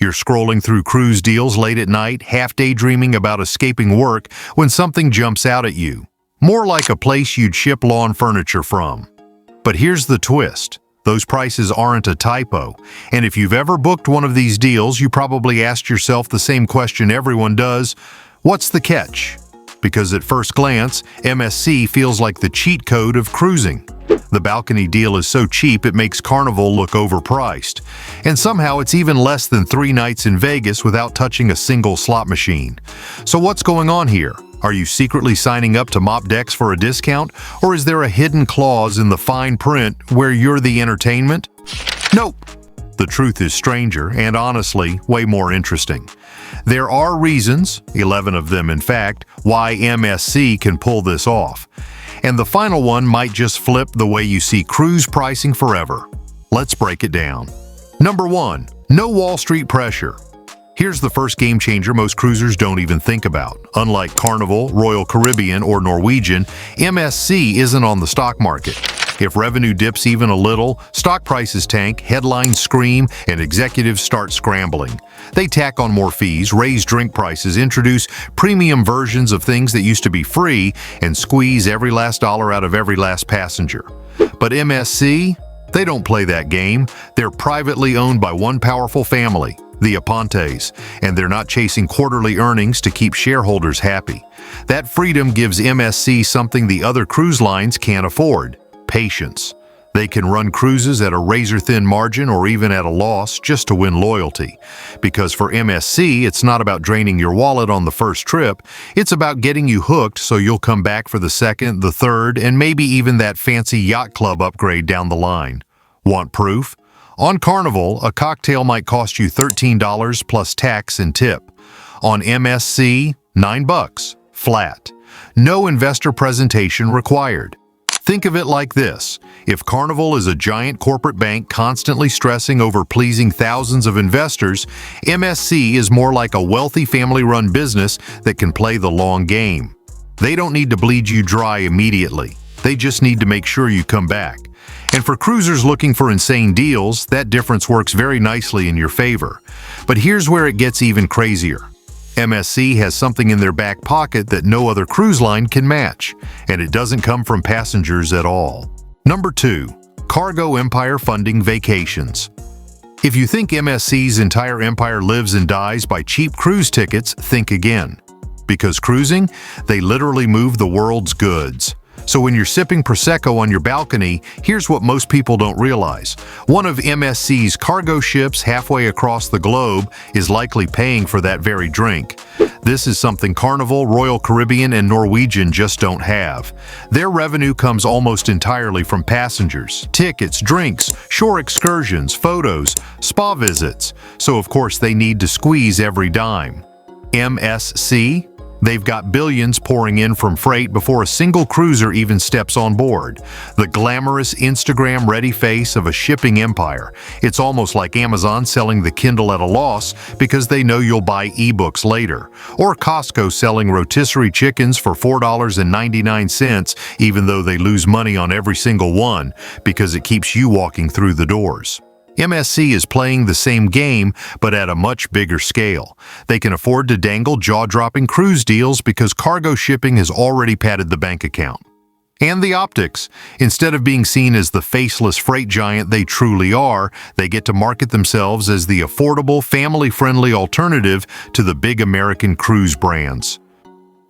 You're scrolling through cruise deals late at night, half daydreaming about escaping work when something jumps out at you. More like a place you'd ship lawn furniture from. But here's the twist. Those prices aren't a typo. And if you've ever booked one of these deals, you probably asked yourself the same question everyone does: what's the catch? Because at first glance, MSC feels like the cheat code of cruising. The balcony deal is so cheap it makes Carnival look overpriced. And somehow it's even less than 3 nights in Vegas without touching a single slot machine. So what's going on here? Are you secretly signing up to mop decks for a discount? Or is there a hidden clause in the fine print where you're the entertainment? Nope. The truth is stranger and honestly way more interesting. There are reasons, 11 of them in fact, why MSC can pull this off. And the final one might just flip the way you see cruise pricing forever. Let's break it down. Number 1. No Wall Street pressure. Here's the first game changer most cruisers don't even think about. Unlike Carnival, Royal Caribbean, or Norwegian, MSC isn't on the stock market. If revenue dips even a little, stock prices tank, headlines scream, and executives start scrambling. They tack on more fees, raise drink prices, introduce premium versions of things that used to be free, and squeeze every last dollar out of every last passenger. But MSC? They don't play that game. They're privately owned by one powerful family, the Apontes, and they're not chasing quarterly earnings to keep shareholders happy. That freedom gives MSC something the other cruise lines can't afford: patience. They can run cruises at a razor-thin margin or even at a loss just to win loyalty. Because for MSC, it's not about draining your wallet on the first trip, it's about getting you hooked so you'll come back for the second, the third, and maybe even that fancy yacht club upgrade down the line. Want proof? On Carnival, a cocktail might cost you $13 plus tax and tip. On MSC, $9, flat. No investor presentation required. Think of it like this: if Carnival is a giant corporate bank constantly stressing over pleasing thousands of investors, MSC is more like a wealthy family-run business that can play the long game. They don't need to bleed you dry immediately. They just need to make sure you come back. And for cruisers looking for insane deals, that difference works very nicely in your favor. But here's where it gets even crazier. MSC has something in their back pocket that no other cruise line can match, and it doesn't come from passengers at all. Number 2. Cargo empire funding vacations. If you think MSC's entire empire lives and dies by cheap cruise tickets, think again. Because cruising, they literally move the world's goods. So when you're sipping Prosecco on your balcony, here's what most people don't realize. One of MSC's cargo ships halfway across the globe is likely paying for that very drink. This is something Carnival, Royal Caribbean, and Norwegian just don't have. Their revenue comes almost entirely from passengers, tickets, drinks, shore excursions, photos, spa visits. So of course they need to squeeze every dime. MSC? They've got billions pouring in from freight before a single cruiser even steps on board. The glamorous Instagram-ready face of a shipping empire. It's almost like Amazon selling the Kindle at a loss because they know you'll buy ebooks later. Or Costco selling rotisserie chickens for $4.99 even though they lose money on every single one because it keeps you walking through the doors. MSC is playing the same game, but at a much bigger scale. They can afford to dangle jaw-dropping cruise deals because cargo shipping has already padded the bank account. And the optics. Instead of being seen as the faceless freight giant they truly are, they get to market themselves as the affordable, family-friendly alternative to the big American cruise brands.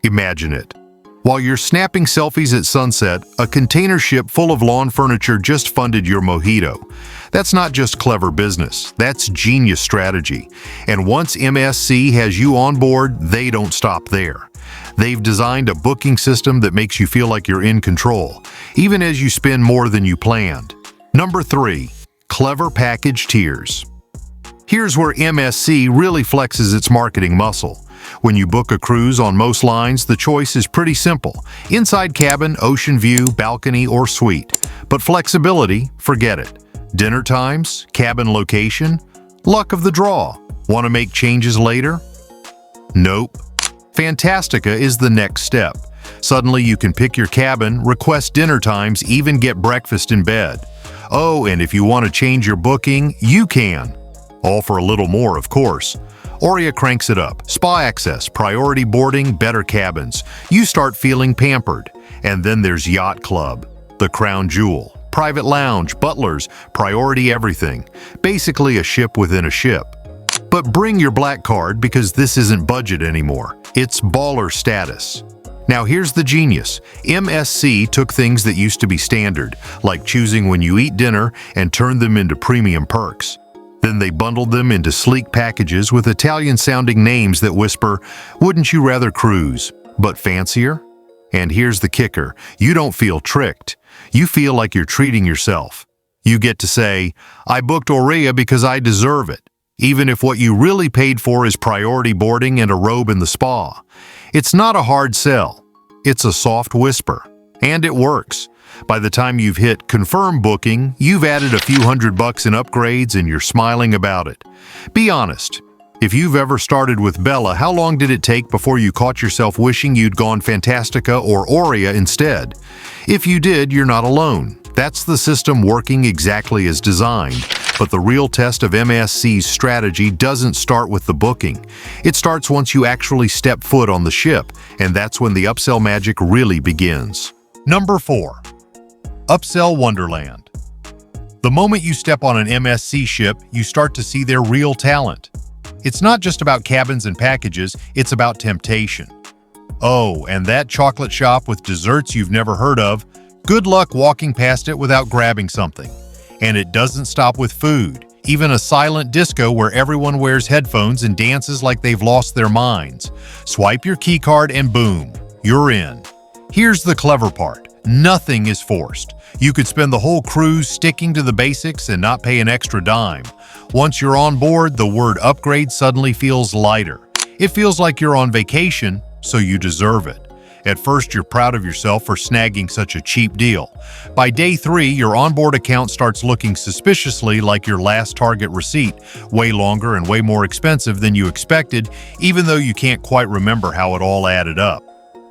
Imagine it. While you're snapping selfies at sunset, a container ship full of lawn furniture just funded your mojito. That's not just clever business, that's genius strategy. And once MSC has you on board, they don't stop there. They've designed a booking system that makes you feel like you're in control, even as you spend more than you planned. Number 3. Clever package tiers. Here's where MSC really flexes its marketing muscle. When you book a cruise on most lines, the choice is pretty simple: inside cabin, ocean view, balcony, or suite. But flexibility, forget it. Dinner times, cabin location, luck of the draw. Want to make changes later? Nope. Fantastica is the next step. Suddenly you can pick your cabin, request dinner times, even get breakfast in bed. Oh, and if you want to change your booking, you can. All for a little more, of course. Oria cranks it up. Spa access, priority boarding, better cabins. You start feeling pampered. And then there's Yacht Club, the crown jewel. Private lounge, butlers, priority everything. Basically a ship within a ship. But bring your black card because this isn't budget anymore. It's baller status. Now here's the genius. MSC took things that used to be standard, like choosing when you eat dinner, and turned them into premium perks. Then they bundled them into sleek packages with Italian-sounding names that whisper, "Wouldn't you rather cruise, but fancier?" And here's the kicker. You don't feel tricked. You feel like you're treating yourself. You get to say, "I booked Oria because I deserve it," even if what you really paid for is priority boarding and a robe in the spa. It's not a hard sell. It's a soft whisper. And it works. By the time you've hit confirm booking, you've added a few $100 in upgrades and you're smiling about it. Be honest. If you've ever started with Bella, how long did it take before you caught yourself wishing you'd gone Fantastica or Oria instead? If you did, you're not alone. That's the system working exactly as designed. But the real test of MSC's strategy doesn't start with the booking. It starts once you actually step foot on the ship, and that's when the upsell magic really begins. Number 4. Upsell Wonderland. The moment you step on an MSC ship, you start to see their real talent. It's not just about cabins and packages, it's about temptation. Oh, and that chocolate shop with desserts you've never heard of, good luck walking past it without grabbing something. And it doesn't stop with food. Even a silent disco where everyone wears headphones and dances like they've lost their minds. Swipe your keycard and boom, you're in. Here's the clever part. Nothing is forced. You could spend the whole cruise sticking to the basics and not pay an extra dime. Once you're on board, the word upgrade suddenly feels lighter. It feels like you're on vacation, so you deserve it. At first, you're proud of yourself for snagging such a cheap deal. By day 3, your onboard account starts looking suspiciously like your last Target receipt, way longer and way more expensive than you expected, even though you can't quite remember how it all added up.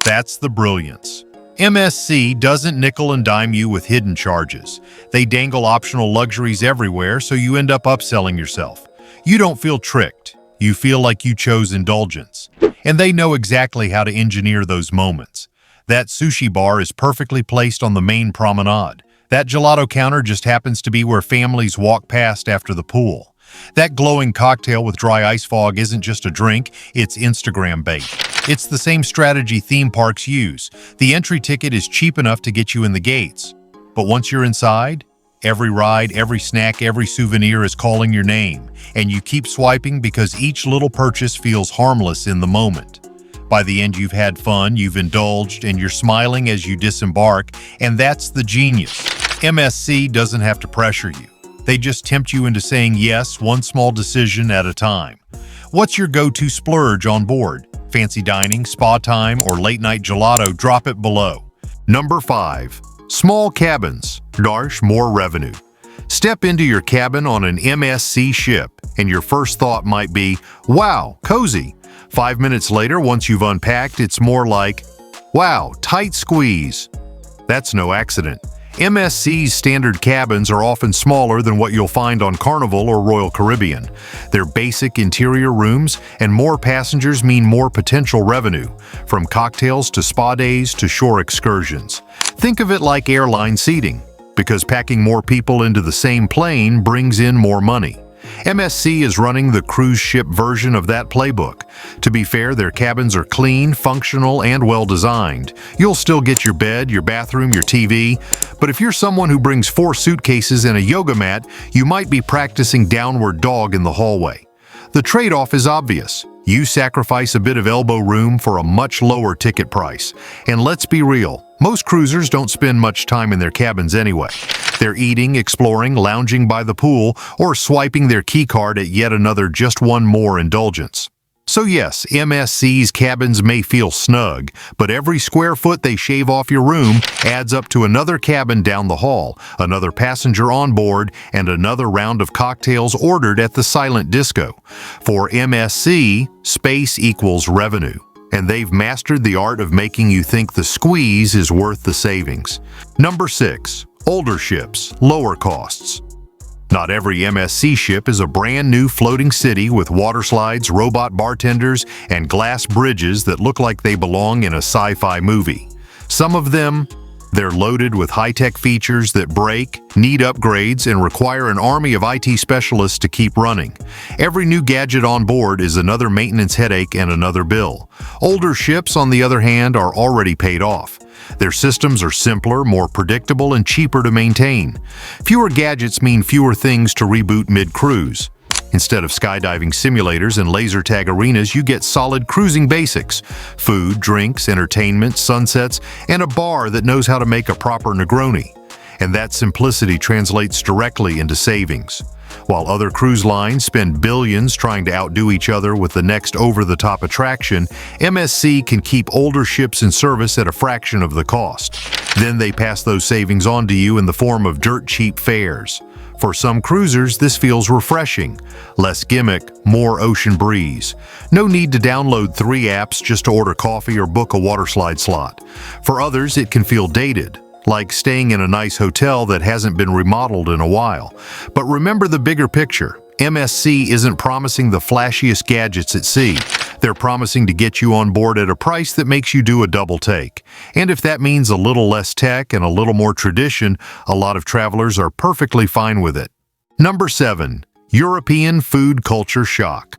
That's the brilliance. MSC doesn't nickel and dime you with hidden charges. They dangle optional luxuries everywhere, so you end up upselling yourself. You don't feel tricked. You feel like you chose indulgence. And they know exactly how to engineer those moments. That sushi bar is perfectly placed on the main promenade. That gelato counter just happens to be where families walk past after the pool. That glowing cocktail with dry ice fog isn't just a drink, it's Instagram bait. It's the same strategy theme parks use. The entry ticket is cheap enough to get you in the gates. But once you're inside, every ride, every snack, every souvenir is calling your name, and you keep swiping because each little purchase feels harmless in the moment. By the end, you've had fun, you've indulged, and you're smiling as you disembark, and that's the genius. MSC doesn't have to pressure you. They just tempt you into saying yes, one small decision at a time. What's your go-to splurge on board? Fancy dining, spa time, or late-night gelato? Drop it below. Number 5. Small cabins. Darsh, more revenue. Step into your cabin on an MSC ship, and your first thought might be, wow, cozy. 5 minutes later, once you've unpacked, it's more like, wow, tight squeeze. That's no accident. MSC's standard cabins are often smaller than what you'll find on Carnival or Royal Caribbean. They're basic interior rooms, and more passengers mean more potential revenue, from cocktails to spa days to shore excursions. Think of it like airline seating, because packing more people into the same plane brings in more money. MSC is running the cruise ship version of that playbook. To be fair, their cabins are clean, functional, and well-designed. You'll still get your bed, your bathroom, your TV, but if you're someone who brings 4 suitcases and a yoga mat, you might be practicing downward dog in the hallway. The trade-off is obvious. You sacrifice a bit of elbow room for a much lower ticket price. And let's be real, most cruisers don't spend much time in their cabins anyway. They're eating, exploring, lounging by the pool, or swiping their keycard at yet another just one more indulgence. So yes, MSC's cabins may feel snug, but every square foot they shave off your room adds up to another cabin down the hall, another passenger on board, and another round of cocktails ordered at the silent disco. For MSC, space equals revenue, and they've mastered the art of making you think the squeeze is worth the savings. Number 6. Older ships, lower costs. Not every MSC ship is a brand new floating city with water slides, robot bartenders, and glass bridges that look like they belong in a sci-fi movie. Some of them, they're loaded with high-tech features that break, need upgrades, and require an army of IT specialists to keep running. Every new gadget on board is another maintenance headache and another bill. Older ships, on the other hand, are already paid off. Their systems are simpler, more predictable, and cheaper to maintain. Fewer gadgets mean fewer things to reboot mid-cruise. Instead of skydiving simulators and laser tag arenas, you get solid cruising basics: food, drinks, entertainment, sunsets, and a bar that knows how to make a proper Negroni. And that simplicity translates directly into savings. While other cruise lines spend billions trying to outdo each other with the next over-the-top attraction, MSC can keep older ships in service at a fraction of the cost. Then they pass those savings on to you in the form of dirt-cheap fares. For some cruisers, this feels refreshing. Less gimmick, more ocean breeze. No need to download 3 apps just to order coffee or book a waterslide slot. For others, it can feel dated, like staying in a nice hotel that hasn't been remodeled in a while. But remember the bigger picture. MSC isn't promising the flashiest gadgets at sea. They're promising to get you on board at a price that makes you do a double take. And if that means a little less tech and a little more tradition, a lot of travelers are perfectly fine with it. Number 7. European food culture shock.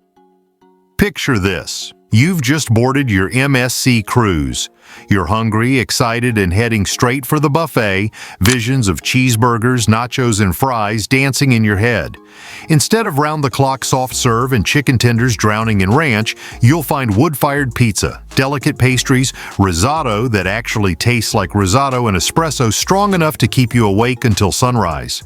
Picture this. You've just boarded your MSC cruise. You're hungry, excited, and heading straight for the buffet, visions of cheeseburgers, nachos, and fries dancing in your head. Instead of round-the-clock soft serve and chicken tenders drowning in ranch, you'll find wood-fired pizza, delicate pastries, risotto that actually tastes like risotto, and espresso strong enough to keep you awake until sunrise.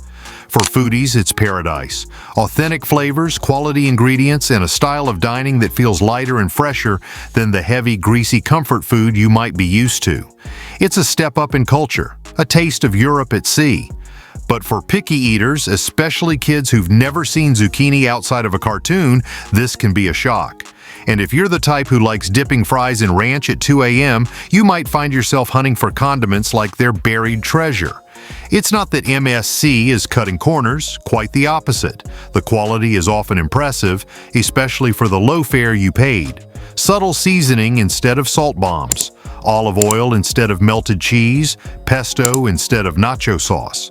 For foodies, it's paradise. Authentic flavors, quality ingredients, and a style of dining that feels lighter and fresher than the heavy, greasy comfort food you might be used to. It's a step up in culture, a taste of Europe at sea. But for picky eaters, especially kids who've never seen zucchini outside of a cartoon, this can be a shock. And if you're the type who likes dipping fries in ranch at 2 a.m., you might find yourself hunting for condiments like they're buried treasure. It's not that MSC is cutting corners, quite the opposite. The quality is often impressive, especially for the low fare you paid. Subtle seasoning instead of salt bombs, olive oil instead of melted cheese, pesto instead of nacho sauce.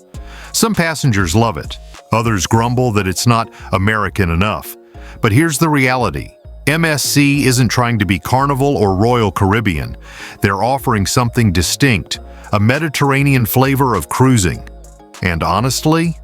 Some passengers love it. Others grumble that it's not American enough. But here's the reality. MSC isn't trying to be Carnival or Royal Caribbean. They're offering something distinct, a Mediterranean flavor of cruising. And honestly,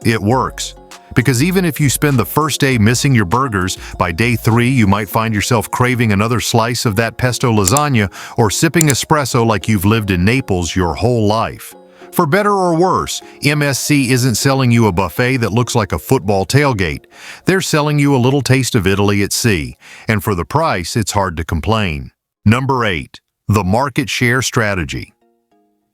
it works. Because even if you spend the first day missing your burgers, by day 3 you might find yourself craving another slice of that pesto lasagna or sipping espresso like you've lived in Naples your whole life. For better or worse, MSC isn't selling you a buffet that looks like a football tailgate. They're selling you a little taste of Italy at sea, and for the price, it's hard to complain. Number 8. The market share strategy.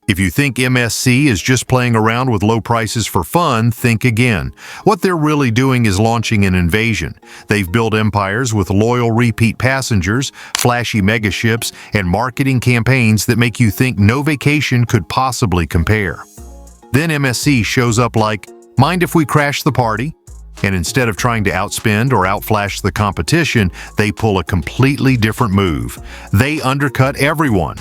If you think MSC is just playing around with low prices for fun, think again. What they're really doing is launching an invasion. They've built empires with loyal repeat passengers, flashy megaships, and marketing campaigns that make you think no vacation could possibly compare. Then MSC shows up like, "Mind if we crash the party?" And instead of trying to outspend or outflash the competition, they pull a completely different move. They undercut everyone.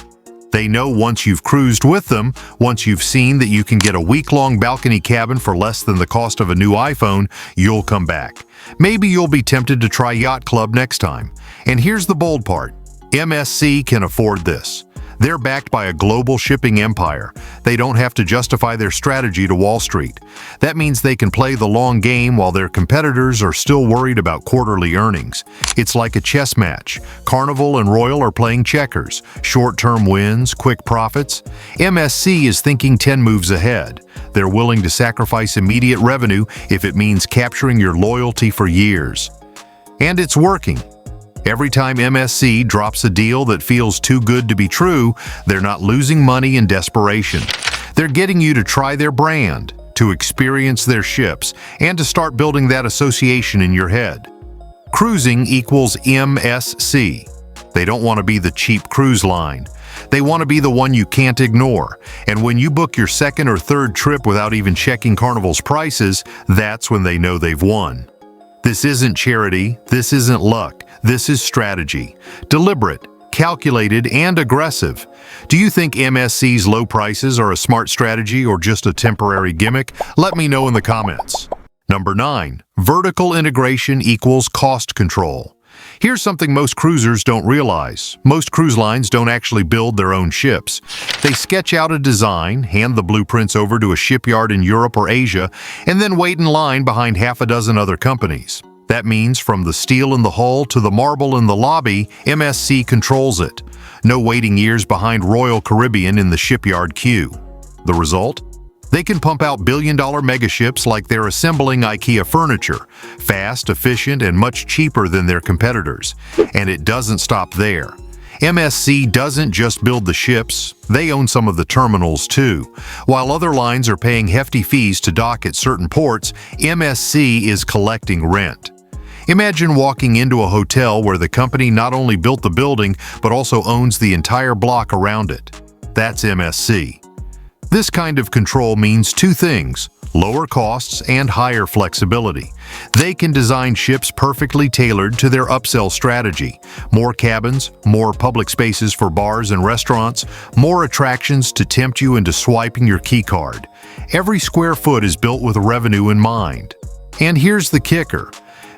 They know once you've cruised with them, once you've seen that you can get a week-long balcony cabin for less than the cost of a new iPhone, you'll come back. Maybe you'll be tempted to try Yacht Club next time. And here's the bold part. MSC can afford this. They're backed by a global shipping empire. They don't have to justify their strategy to Wall Street. That means they can play the long game while their competitors are still worried about quarterly earnings. It's like a chess match. Carnival and Royal are playing checkers. Short-term wins, quick profits. MSC is thinking 10 moves ahead. They're willing to sacrifice immediate revenue if it means capturing your loyalty for years. And it's working. Every time MSC drops a deal that feels too good to be true, they're not losing money in desperation. They're getting you to try their brand, to experience their ships, and to start building that association in your head. Cruising equals MSC. They don't want to be the cheap cruise line. They want to be the one you can't ignore. And when you book your second or third trip without even checking Carnival's prices, that's when they know they've won. This isn't charity, this isn't luck, this is strategy. Deliberate, calculated, and aggressive. Do you think MSC's low prices are a smart strategy or just a temporary gimmick? Let me know in the comments. Number 9. Vertical integration equals cost control. Here's something most cruisers don't realize. Most cruise lines don't actually build their own ships. They sketch out a design, hand the blueprints over to a shipyard in Europe or Asia, and then wait in line behind half a dozen other companies. That means from the steel in the hull to the marble in the lobby, MSC controls it. No waiting years behind Royal Caribbean in the shipyard queue. The result? They can pump out billion-dollar megaships like they're assembling IKEA furniture, fast, efficient, and much cheaper than their competitors. And it doesn't stop there. MSC doesn't just build the ships, they own some of the terminals too. While other lines are paying hefty fees to dock at certain ports, MSC is collecting rent. Imagine walking into a hotel where the company not only built the building, but also owns the entire block around it. That's MSC. This kind of control means two things: lower costs and higher flexibility. They can design ships perfectly tailored to their upsell strategy. More cabins, more public spaces for bars and restaurants, more attractions to tempt you into swiping your key card. Every square foot is built with revenue in mind. And here's the kicker.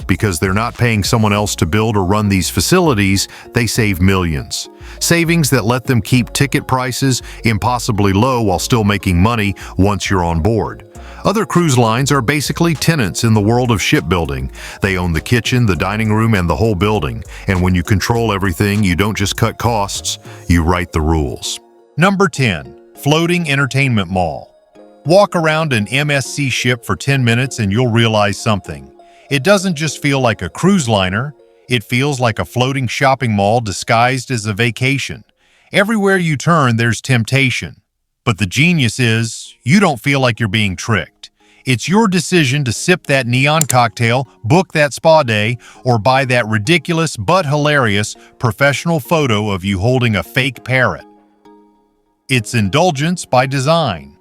Because they're not paying someone else to build or run these facilities, they save millions. Savings that let them keep ticket prices impossibly low while still making money once you're on board. Other cruise lines are basically tenants in the world of shipbuilding. They own the kitchen, the dining room, and the whole building. And when you control everything, you don't just cut costs, you write the rules. Number 10. Floating Entertainment Mall. Walk around an MSC ship for 10 minutes and you'll realize something. It doesn't just feel like a cruise liner, it feels like a floating shopping mall disguised as a vacation. Everywhere you turn, there's temptation. But the genius is, you don't feel like you're being tricked. It's your decision to sip that neon cocktail, book that spa day, or buy that ridiculous but hilarious professional photo of you holding a fake parrot. It's indulgence by design.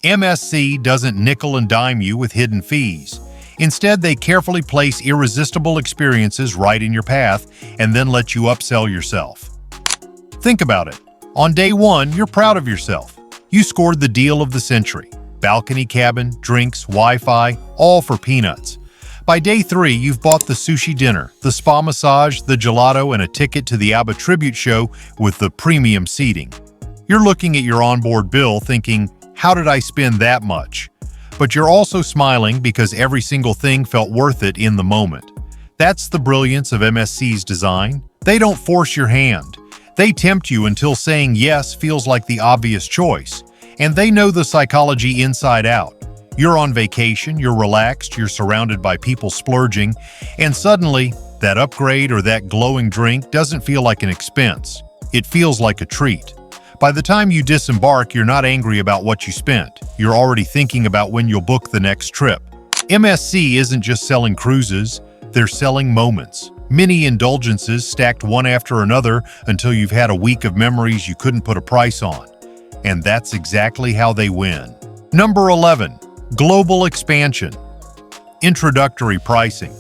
MSC doesn't nickel and dime you with hidden fees. Instead, they carefully place irresistible experiences right in your path and then let you upsell yourself. Think about it. On day one, you're proud of yourself. You scored the deal of the century. Balcony cabin, drinks, Wi-Fi, all for peanuts. By day 3, you've bought the sushi dinner, the spa massage, the gelato, and a ticket to the ABBA tribute show with the premium seating. You're looking at your onboard bill thinking, how did I spend that much? But you're also smiling because every single thing felt worth it in the moment. That's the brilliance of MSC's design. They don't force your hand. They tempt you until saying yes feels like the obvious choice. And they know the psychology inside out. You're on vacation, you're relaxed, you're surrounded by people splurging, and suddenly, that upgrade or that glowing drink doesn't feel like an expense. It feels like a treat. By the time you disembark, you're not angry about what you spent. You're already thinking about when you'll book the next trip. MSC isn't just selling cruises, they're selling moments. Mini indulgences stacked one after another until you've had a week of memories you couldn't put a price on. And that's exactly how they win. Number 11. Global expansion. Introductory pricing.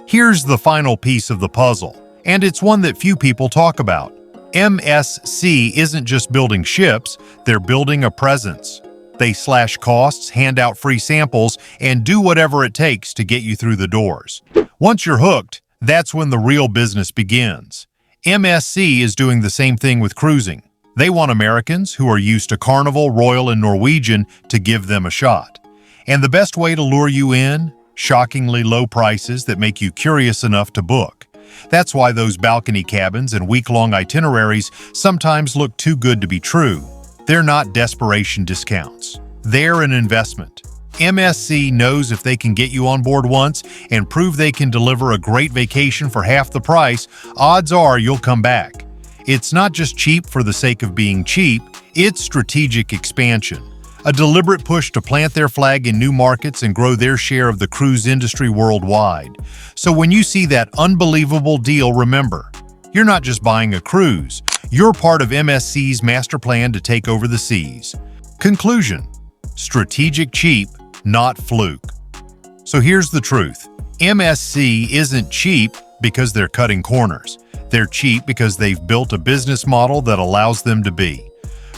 Here's the final piece of the puzzle, and it's one that few people talk about. MSC isn't just building ships, they're building a presence. They slash costs, hand out free samples, and do whatever it takes to get you through the doors. Once you're hooked, that's when the real business begins. MSC is doing the same thing with cruising. They want Americans who are used to Carnival, Royal, and Norwegian to give them a shot. And the best way to lure you in? Shockingly low prices that make you curious enough to book. That's why those balcony cabins and week-long itineraries sometimes look too good to be true. They're not desperation discounts. They're an investment. MSC knows if they can get you on board once and prove they can deliver a great vacation for half the price, odds are you'll come back. It's not just cheap for the sake of being cheap, it's strategic expansion. A deliberate push to plant their flag in new markets and grow their share of the cruise industry worldwide. So when you see that unbelievable deal, remember, You're not just buying a cruise, you're part of MSC's master plan to take over the seas. Conclusion: strategic cheap, not fluke. So here's the truth. MSC isn't cheap because they're cutting corners. They're cheap because they've built a business model that allows them to be.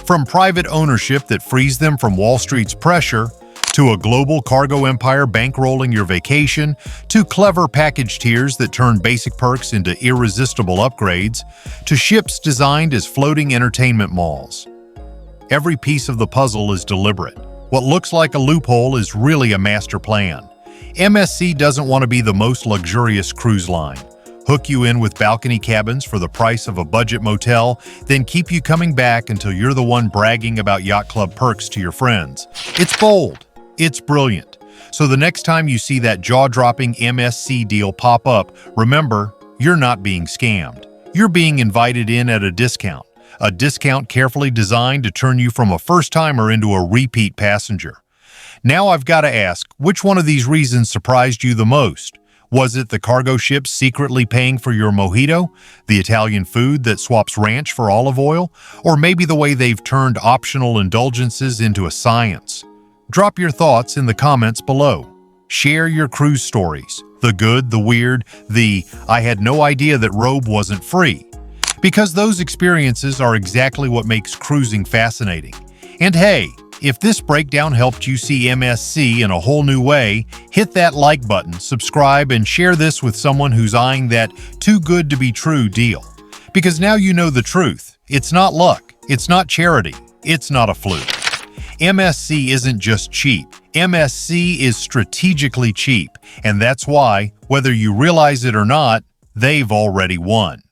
From private ownership that frees them from Wall Street's pressure, to a global cargo empire bankrolling your vacation, to clever package tiers that turn basic perks into irresistible upgrades, to ships designed as floating entertainment malls. Every piece of the puzzle is deliberate. What looks like a loophole is really a master plan. MSC doesn't want to be the most luxurious cruise line, hook you in with balcony cabins for the price of a budget motel, then keep you coming back until you're the one bragging about yacht club perks to your friends. It's bold. It's brilliant. So the next time you see that jaw-dropping MSC deal pop up, remember, you're not being scammed. You're being invited in at a discount carefully designed to turn you from a first-timer into a repeat passenger. Now I've got to ask, which one of these reasons surprised you the most? Was it the cargo ships secretly paying for your mojito, the Italian food that swaps ranch for olive oil, or maybe the way they've turned optional indulgences into a science? Drop your thoughts in the comments below. Share your cruise stories, the good, the weird, the "I had no idea that robe wasn't free." Because those experiences are exactly what makes cruising fascinating. And hey, if this breakdown helped you see MSC in a whole new way, hit that like button, subscribe, and share this with someone who's eyeing that too good to be true deal. Because now you know the truth. It's not luck. It's not charity. It's not a fluke. MSC isn't just cheap. MSC is strategically cheap. And that's why, whether you realize it or not, they've already won.